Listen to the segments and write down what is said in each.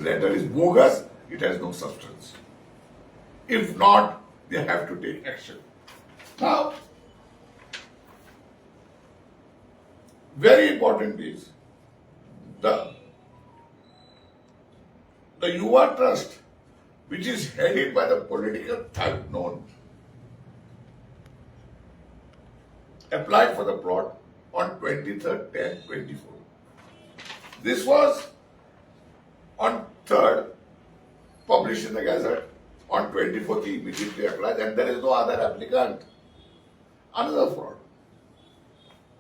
letter is bogus, it has no substance. If not, they have to take action. Now, very important is the Yuva Trust, which is headed by the political type known, applied for the plot on 23rd, 10th, 24. This was on 3rd, published in the Gazette. On 24th, he immediately applied, and there is no other applicant. Another fraud.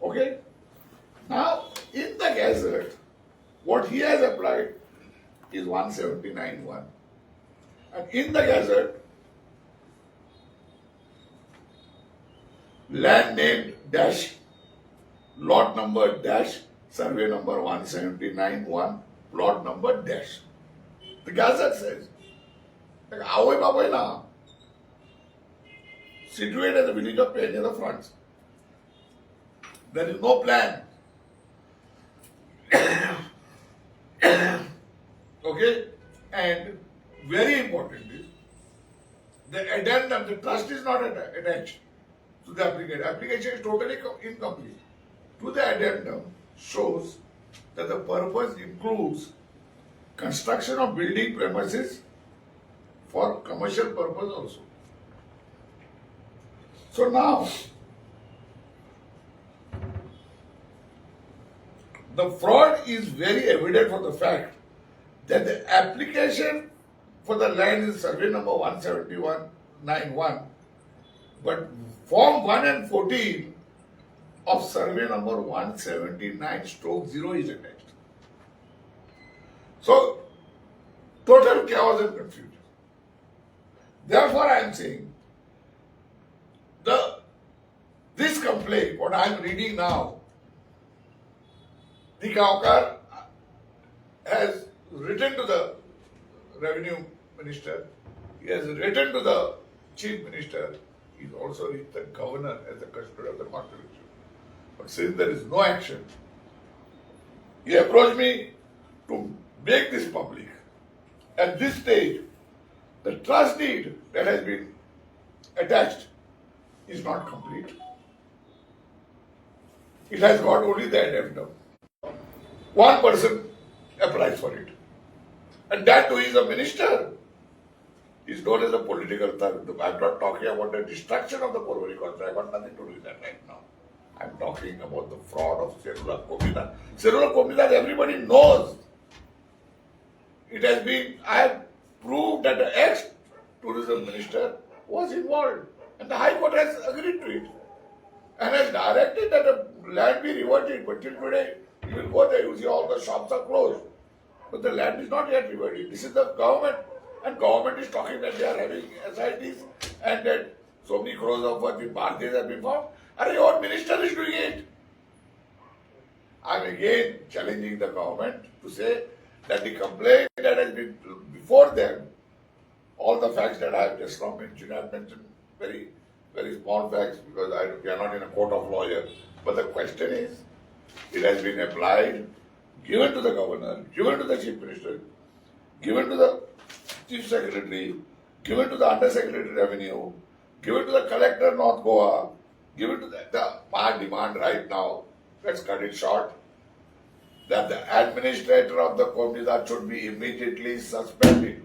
Okay? Now, in the Gazette, what he has applied is 179.1. And in the Gazette, land name dash, lot number dash, survey number 179.1, plot number dash. The Gazette says, Away Babaina, situated at the village of Pen near the fronts. There is no plan. Okay? And very important is the addendum, the trust is not attached to the application. Application is totally incomplete. To the addendum shows that the purpose includes construction of building premises for commercial purpose also. So now, the fraud is very evident for the fact that the application for the land is survey number 17191, but form 1 and 14 of survey number 179/0 is attached. So, total chaos and confusion. Therefore, I am saying this complaint, what I am reading now, the Gaokar has written to the Revenue Minister, he has written to the Chief Minister, he has also reached the Governor as the custodian of the Constitution. But since there is no action, he approached me to make this public. At this stage, the trust deed that has been attached is not complete. It has got only the addendum. One person applies for it. And that too is a minister. He is known as a political thug. I'm not talking about the destruction of the Porvorim contract. I got nothing to do with that right now. I'm talking about the fraud of Cellular Komita. Cellular Komita, everybody knows. It has been, I have proved that the ex-tourism minister was involved. And the High Court has agreed to it. And has directed that the land be reverted. But till today, you will go there, you see all the shops are closed. But the land is not yet reverted. This is the government. And government is talking that they are having SITs and that so many crores of worth in Bhartis have been found. And your minister is doing it. I am again challenging the government to say that the complaint that has been before them, all the facts that I have just now mentioned, I have mentioned very, very small facts because we are not in a court of lawyers. But the question is, it has been applied, given to the governor, given to the chief minister, given to the chief secretary, given to the undersecretary revenue, given to the collector North Goa, given to my demand right now, let's cut it short, that the administrator of the Komita should be immediately suspended.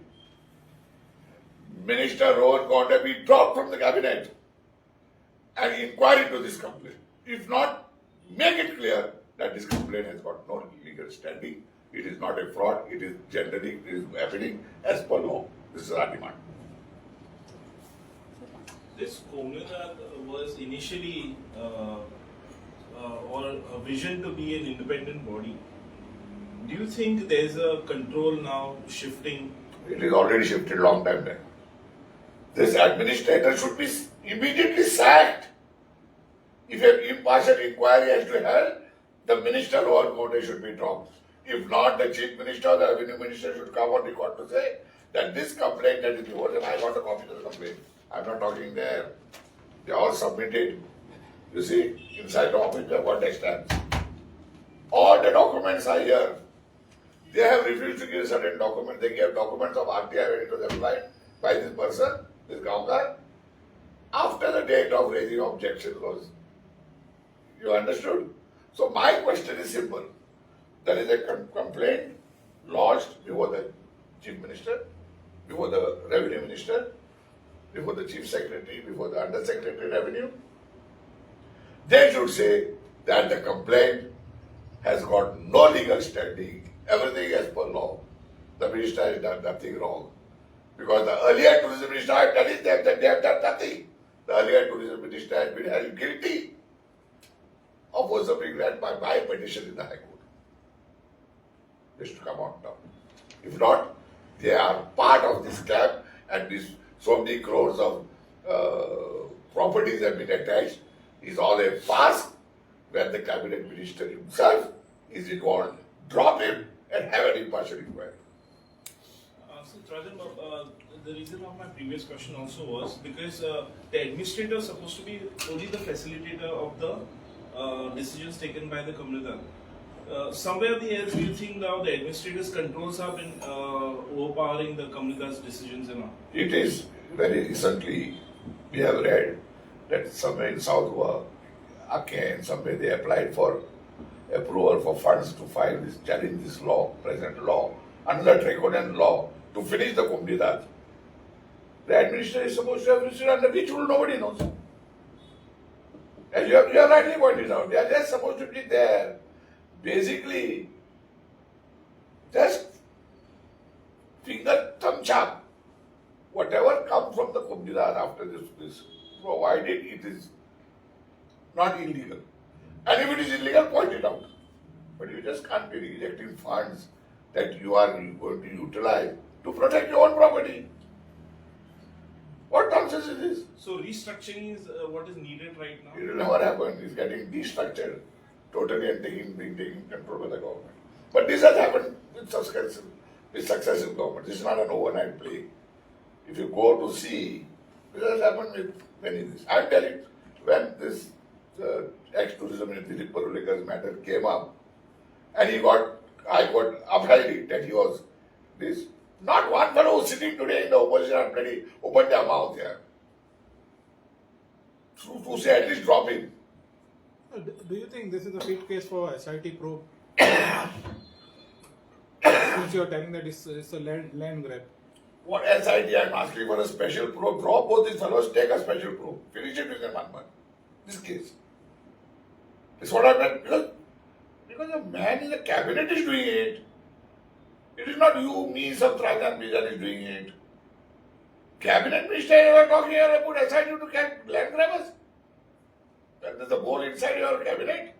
Minister Rohan Gonda be dropped from the cabinet and inquire into this complaint. If not, make it clear that this complaint has got no legal standing. It is not a fraud. It is generally, it is happening as per law. This is our demand. This Komita was initially or a vision to be an independent body. Do you think there is a control now shifting? It is already shifted long time back. This administrator should be immediately sacked. If an impartial inquiry has to held, the minister or Gonda should be dropped. If not, the chief minister or the revenue minister should come on record to say that this complaint that is before them, I got a copy of the complaint. I'm not talking there. They all submitted. You see, inside the office, they have got their stamps. All the documents are here. They have refused to give certain documents. They gave documents of RTI when it was applied by this person, this Gaonkar, after the date of raising objection was. You understood? So my question is simple. There is a complaint lodged before the Chief Minister, before the Revenue Minister, before the Chief Secretary, before the Under Secretary Revenue. They should say that the complaint has got no legal standing, everything as per law. The minister has done nothing wrong. Because the earlier tourism minister, I am telling them that they have done nothing. The earlier tourism minister has been held guilty of usurping land by my petition in the High Court. They should come out now. If not, they are part of this scam, and this so many crores of properties have been attached is all a farce where the cabinet minister himself is involved. Drop him and have an impartial inquiry. So, Rajan, the reason of my previous question also was because the administrator is supposed to be only the facilitator of the decisions taken by the Kamriddar. Somewhere else, do you think now the administrator's controls have been overpowering the Kamriddar's decisions and all? It is very recently we have read that somewhere in South Goa, again, somewhere they applied for approval for funds to file this, challenge this law, present law, under draconian law, to finish the Kumbh Dad. The administrator is supposed to have received under which rule nobody knows. As you have rightly pointed out, they are just supposed to be there. Basically, just finger thumb chap. Whatever comes from the Kumbh Dad after this, provided it is not illegal. And if it is illegal, point it out. But you just can't be rejecting funds that you are going to utilize to protect your own property. What nonsense is this? So restructuring is what is needed right now. It will never happen. It's getting destructured totally and being taken control by the government. But this has happened with successive governments. This is not an overnight play. If you go to see, this has happened with many of this. I'm telling you, when this ex-tourism minister Dilip Parulekkar's matter came up, and I got upheld it that he was this. Not one fellow who's sitting today in the opposition and bloody opened their mouth here. To say at least drop him. Do you think this is a fit case for SIT probe? Since you are telling that it's a land grab. What SIT I'm asking for a special probe. Drop both these fellows, take a special probe. Finish it within 1 month. This case. This is what I meant. Because a man in the cabinet is doing it. It is not you, me, Satrajan Bijan is doing it. Cabinet minister, you are talking here about SIT to land grabbers. That is the ball inside your cabinet.